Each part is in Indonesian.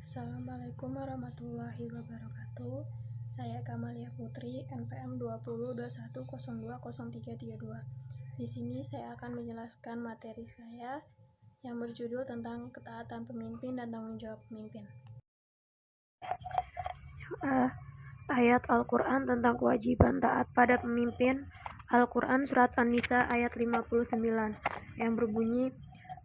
Assalamualaikum warahmatullahi wabarakatuh. Saya Kamalia Putri, NPM 2021020332. Di sini saya akan menjelaskan materi saya yang berjudul tentang ketaatan pemimpin dan tanggung jawab pemimpin. Ayat Al-Quran tentang kewajiban taat pada pemimpin. Al-Quran Surat An-Nisa ayat 59 yang berbunyi,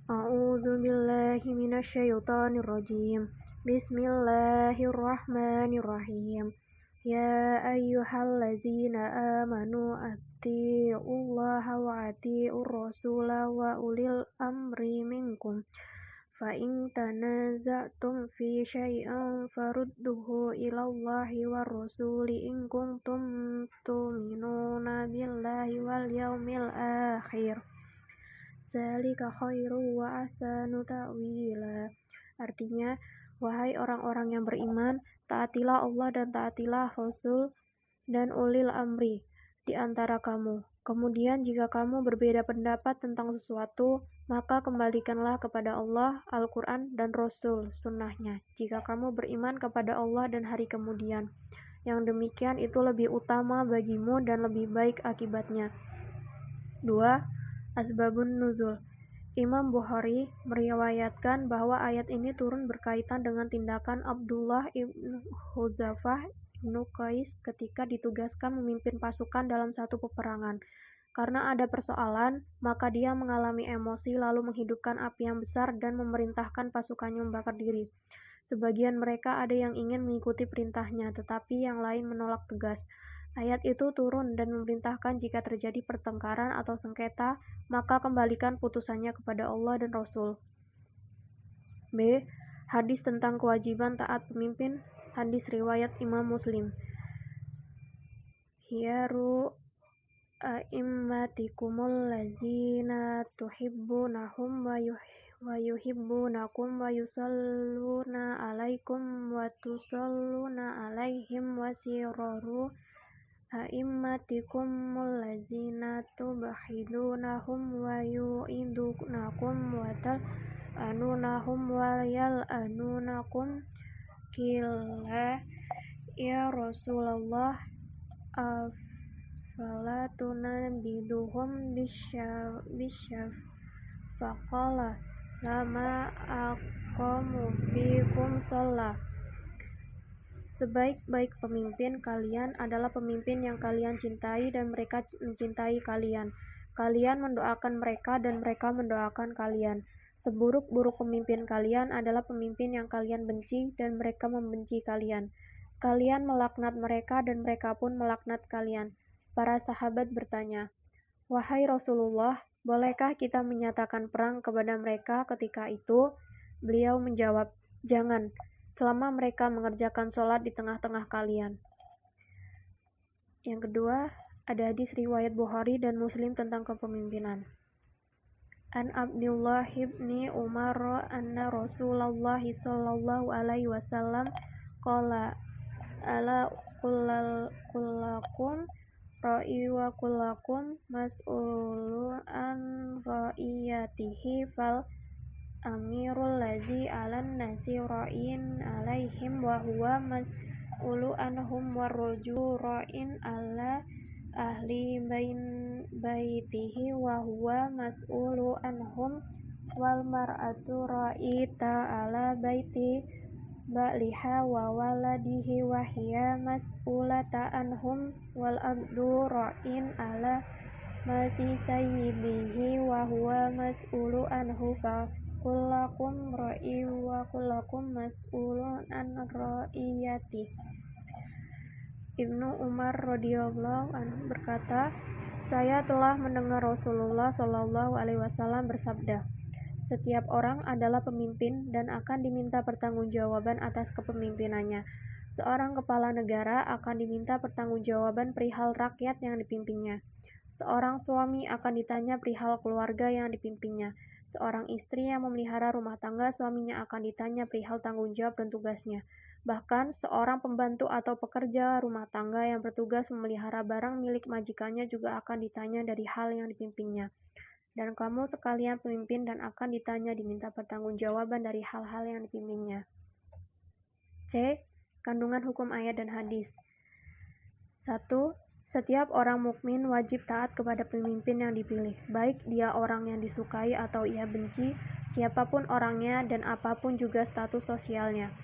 A'udzubillahi minasyaitonirrajim. Bismillahirrahmanirrahim. Ya ayyuhallazina amanu atti'ullaha wa atti'ur rasula wa ulil amri minkum. Fa in tanaza'tum fi syai'in farudduhu ilallahi war rasuli in kuntum tu'minuna billahi wal yaumil akhir. Dzalika khairu wa ahsanu ta'wila. Artinya, wahai orang-orang yang beriman, taatilah Allah dan taatilah Rasul dan ulil amri di antara kamu. Kemudian jika kamu berbeda pendapat tentang sesuatu, maka kembalikanlah kepada Allah, Al-Quran, dan Rasul, sunnahnya. Jika kamu beriman kepada Allah dan hari kemudian, yang demikian itu lebih utama bagimu dan lebih baik akibatnya. 2. Asbabun Nuzul. Imam Bukhari meriwayatkan bahwa ayat ini turun berkaitan dengan tindakan Abdullah ibn Hudzafah ibn Qais ketika ditugaskan memimpin pasukan dalam satu peperangan. Karena ada persoalan, maka dia mengalami emosi lalu menghidupkan api yang besar dan memerintahkan pasukannya membakar diri. Sebagian mereka ada yang ingin mengikuti perintahnya, tetapi yang lain menolak tegas. Ayat itu turun dan memerintahkan jika terjadi pertengkaran atau sengketa, maka kembalikan putusannya kepada Allah dan Rasul. B. Hadis tentang kewajiban taat pemimpin. Hadis riwayat Imam Muslim. Khiyaru a'immatikumul lazina tuhibbunahum wa yuhibbunakum wa yusalluna alaikum wa tusalluna alaihim wa siraru a'immatikumul lazina tubakhilunahum wa yu'idunakum wa tal'anunahum wa yal'anunakum. Qila ya Rasulullah afala tunabbiduhum bisyaf. Faqala lama aqamu fikum shalah. Sebaik-baik pemimpin kalian adalah pemimpin yang kalian cintai dan mereka mencintai kalian. Kalian mendoakan mereka dan mereka mendoakan kalian. Seburuk-buruk pemimpin kalian adalah pemimpin yang kalian benci dan mereka membenci kalian. Kalian melaknat mereka dan mereka pun melaknat kalian. Para sahabat bertanya, wahai Rasulullah, bolehkah kita menyatakan perang kepada mereka ketika itu? Beliau menjawab, jangan, selama mereka mengerjakan sholat di tengah-tengah kalian. Yang kedua, ada hadis riwayat Bukhari dan Muslim tentang kepemimpinan. An Abdullah ibni Umar anna Rasulullah sallallahu alaihi wasallam qala ala kullakum ra'i wa kullakum mas'ulun an ra'iyatihi fal amirul lazi alan nasi ra'in alaihim wa huwa mas'ulu anhum warrajulu ra'in ala ahli baitihi wa huwa mas'ulu anhum wal mar'atu ra'ita ala baiti ba'liha wa waladihi wa hiya mas'ulata anhum wal abdu ra'in ala masi sayyidihi wa huwa mas'ulu anhu fa kullakum ra'i wa kullakum mas'ulun an ra'iyati. Ibnu Umar radhiyallahu anhu berkata, saya telah mendengar Rasulullah sallallahu alaihi wasallam bersabda, setiap orang adalah pemimpin dan akan diminta pertanggungjawaban atas kepemimpinannya. Seorang kepala negara akan diminta pertanggungjawaban perihal rakyat yang dipimpinnya. Seorang suami akan ditanya perihal keluarga yang dipimpinnya. Seorang istri yang memelihara rumah tangga, suaminya akan ditanya perihal tanggung jawab dan tugasnya. Bahkan, seorang pembantu atau pekerja rumah tangga yang bertugas memelihara barang milik majikannya juga akan ditanya dari hal yang dipimpinnya. Dan kamu sekalian pemimpin dan akan ditanya diminta pertanggungjawaban dari hal-hal yang dipimpinnya. C. Kandungan hukum ayat dan hadis. 1. Setiap orang mukmin wajib taat kepada pemimpin yang dipilih, baik dia orang yang disukai atau ia benci, siapapun orangnya dan apapun juga status sosialnya.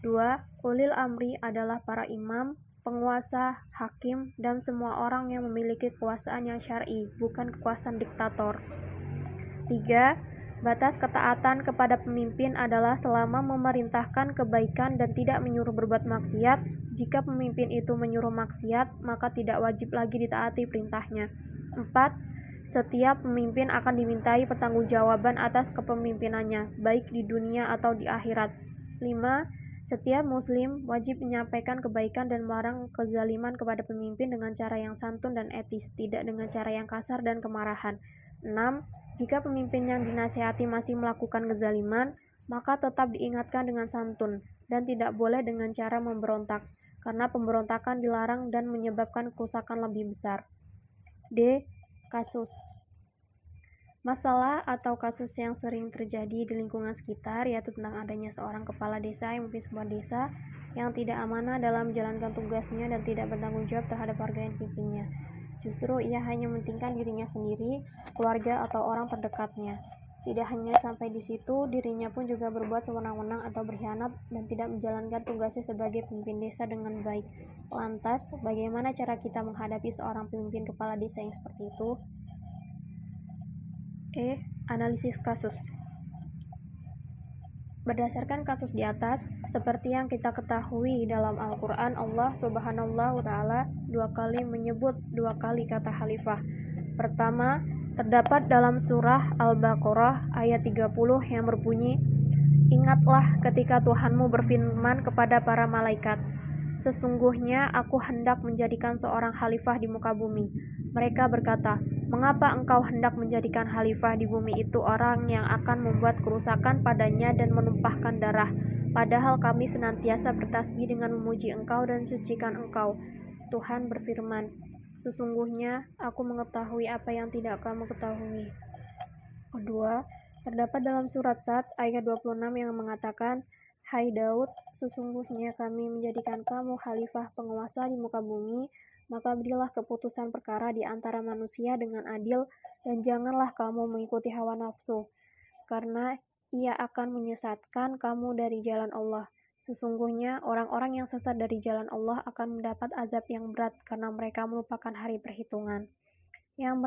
2. Ulil amri adalah para imam, penguasa, hakim, dan semua orang yang memiliki kekuasaan yang syar'i, bukan kekuasaan diktator. 3. Batas ketaatan kepada pemimpin adalah selama memerintahkan kebaikan dan tidak menyuruh berbuat maksiat. Jika pemimpin itu menyuruh maksiat, maka tidak wajib lagi ditaati perintahnya. 4. Setiap pemimpin akan dimintai pertanggungjawaban atas kepemimpinannya, baik di dunia atau di akhirat. 5. Setiap muslim wajib menyampaikan kebaikan dan melarang kezaliman kepada pemimpin dengan cara yang santun dan etis, tidak dengan cara yang kasar dan kemarahan. 6. Jika pemimpin yang dinasihati masih melakukan kezaliman, maka tetap diingatkan dengan santun dan tidak boleh dengan cara memberontak, karena pemberontakan dilarang dan menyebabkan kerusakan lebih besar. D. Kasus. Masalah atau kasus yang sering terjadi di lingkungan sekitar yaitu tentang adanya seorang kepala desa yang memimpin sebuah desa yang tidak amanah dalam menjalankan tugasnya dan tidak bertanggung jawab terhadap warga yang dipimpinnya. Justru ia hanya mementingkan dirinya sendiri, keluarga atau orang terdekatnya. Tidak hanya sampai di situ, dirinya pun juga berbuat sewenang-wenang atau berkhianat dan tidak menjalankan tugasnya sebagai pemimpin desa dengan baik. Lantas, bagaimana cara kita menghadapi seorang pemimpin kepala desa yang seperti itu? E. Analisis kasus. Berdasarkan kasus di atas, seperti yang kita ketahui dalam Al-Quran, Allah Subhanahu wa Ta'ala menyebut dua kali kata khalifah. Pertama, terdapat dalam surah Al-Baqarah ayat 30 yang berbunyi, "Ingatlah ketika Tuhanmu berfirman kepada para malaikat, sesungguhnya aku hendak menjadikan seorang khalifah di muka bumi. Mereka berkata, mengapa engkau hendak menjadikan khalifah di bumi itu orang yang akan membuat kerusakan padanya dan menumpahkan darah, padahal kami senantiasa bertasbih dengan memuji engkau dan sucikan engkau." Tuhan berfirman, sesungguhnya aku mengetahui apa yang tidak kamu ketahui. Kedua, terdapat dalam surat Sad ayat 26 yang mengatakan, "Hai Daud, sesungguhnya kami menjadikan kamu khalifah penguasa di muka bumi, maka berilah keputusan perkara di antara manusia dengan adil, dan janganlah kamu mengikuti hawa nafsu, karena ia akan menyesatkan kamu dari jalan Allah. Sesungguhnya orang-orang yang sesat dari jalan Allah akan mendapat azab yang berat karena mereka melupakan hari perhitungan." Yang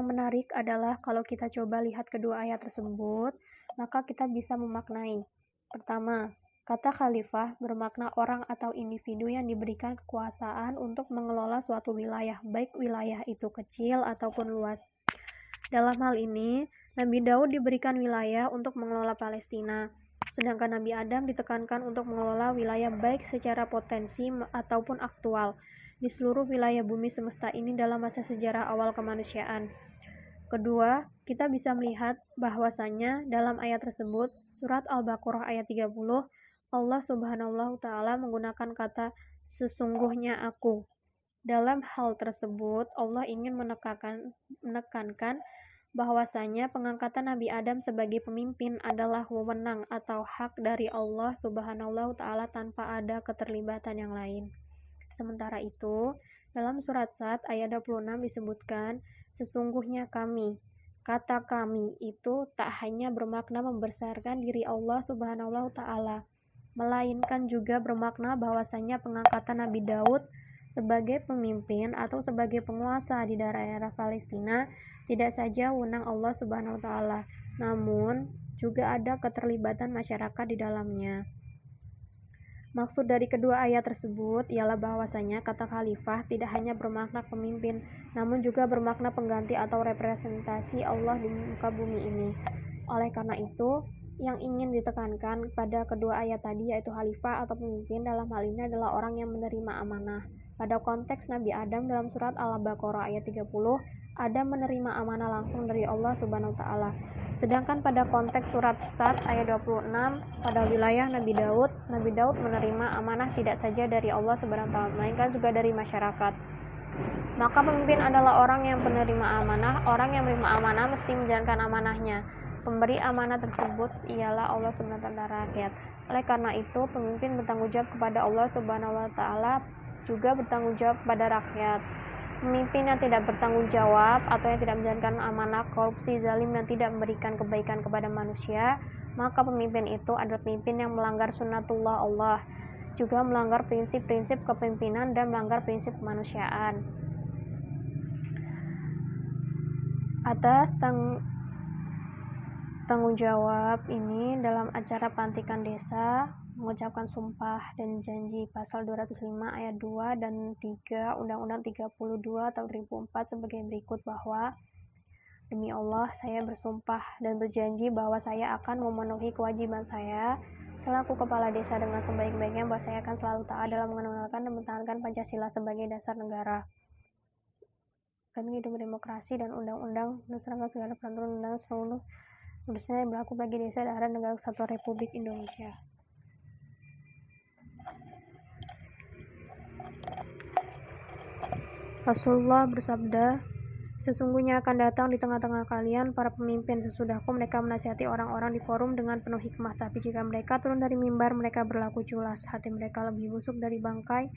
menarik adalah kalau kita coba lihat kedua ayat tersebut, maka kita bisa memaknai. Pertama, kata khalifah bermakna orang atau individu yang diberikan kekuasaan untuk mengelola suatu wilayah, baik wilayah itu kecil ataupun luas. Dalam hal ini, Nabi Daud diberikan wilayah untuk mengelola Palestina, sedangkan Nabi Adam ditekankan untuk mengelola wilayah baik secara potensi ataupun aktual di seluruh wilayah bumi semesta ini dalam masa sejarah awal kemanusiaan. Kedua, kita bisa melihat bahwasanya dalam ayat tersebut, surat Al-Baqarah ayat 30, Allah Subhanahu wa Ta'ala menggunakan kata sesungguhnya aku. Dalam hal tersebut, Allah ingin menekankan bahwasanya pengangkatan Nabi Adam sebagai pemimpin adalah wewenang atau hak dari Allah Subhanahu wa Ta'ala tanpa ada keterlibatan yang lain. Sementara itu, dalam surat Sad ayat 26 disebutkan, sesungguhnya kami. Kata kami itu tak hanya bermakna membesarkan diri Allah Subhanahu wa Ta'ala, melainkan juga bermakna bahwasanya pengangkatan Nabi Daud sebagai pemimpin atau sebagai penguasa di daerah Palestina tidak saja wewenang Allah Subhanahu wa Ta'ala, namun juga ada keterlibatan masyarakat di dalamnya. Maksud dari kedua ayat tersebut ialah bahwasanya kata khalifah tidak hanya bermakna pemimpin, namun juga bermakna pengganti atau representasi Allah di muka bumi ini. Oleh karena itu, yang ingin ditekankan pada kedua ayat tadi yaitu khalifah atau pemimpin dalam hal ini adalah orang yang menerima amanah. Pada konteks Nabi Adam dalam surat Al-Baqarah ayat 30, Adam menerima amanah langsung dari Allah Subhanahu wa Ta'ala. Sedangkan pada konteks surat Sad ayat 26 pada wilayah Nabi Daud menerima amanah tidak saja dari Allah Subhanahu wa Ta'ala, melainkan juga dari masyarakat. Maka pemimpin adalah orang yang penerima amanah. Orang yang menerima amanah mesti menjalankan amanahnya. Pemberi amanah tersebut ialah Allah Subhanahu wa Ta'ala rakyat. Oleh karena itu, pemimpin bertanggung jawab kepada Allah Subhanahu wa taala, juga bertanggung jawab kepada rakyat. Pemimpin yang tidak bertanggung jawab atau yang tidak menjalankan amanah, korupsi, zalim, dan tidak memberikan kebaikan kepada manusia, maka pemimpin itu adalah pemimpin yang melanggar sunnatullah Allah, juga melanggar prinsip-prinsip kepemimpinan dan melanggar prinsip kemanusiaan. Atas tanggung jawab ini, dalam acara pelantikan desa, mengucapkan sumpah dan janji pasal 205 ayat 2 dan 3 Undang-Undang 32 tahun 2004 sebagai berikut bahwa demi Allah, saya bersumpah dan berjanji bahwa saya akan memenuhi kewajiban saya selaku kepala desa dengan sebaik-baiknya, bahwa saya akan selalu taat dalam mengenalkan dan mempertahankan Pancasila sebagai dasar negara. Kami hidup berdemokrasi dan undang-undang berdasarkan segala peraturan undang seluruh khususnya yang berlaku bagi desa daerah negara kesatuan Republik Indonesia. Rasulullah bersabda, sesungguhnya akan datang di tengah-tengah kalian para pemimpin sesudahku mereka menasihati orang-orang di forum dengan penuh hikmah, tapi jika mereka turun dari mimbar mereka berlaku culas, hati mereka lebih busuk dari bangkai.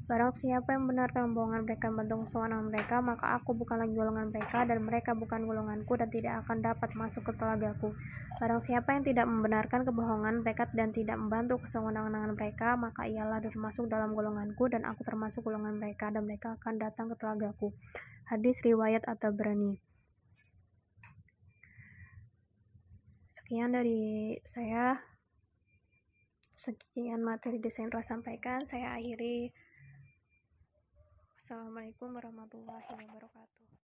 Barang siapa yang membenarkan kebohongan mereka membantu kesowanan mereka, maka aku bukan lagi golongan mereka dan mereka bukan golonganku dan tidak akan dapat masuk ke telagaku. Barang siapa yang tidak membenarkan kebohongan mereka dan tidak membantu kesewenang-wenangan mereka, maka ialah termasuk dalam golonganku dan aku termasuk golongan mereka dan mereka akan datang ke telagaku. Hadis riwayat At-Tabrani. Sekian dari saya. Sekian materi desain telah sampaikan. Saya akhiri. Assalamualaikum warahmatullahi wabarakatuh.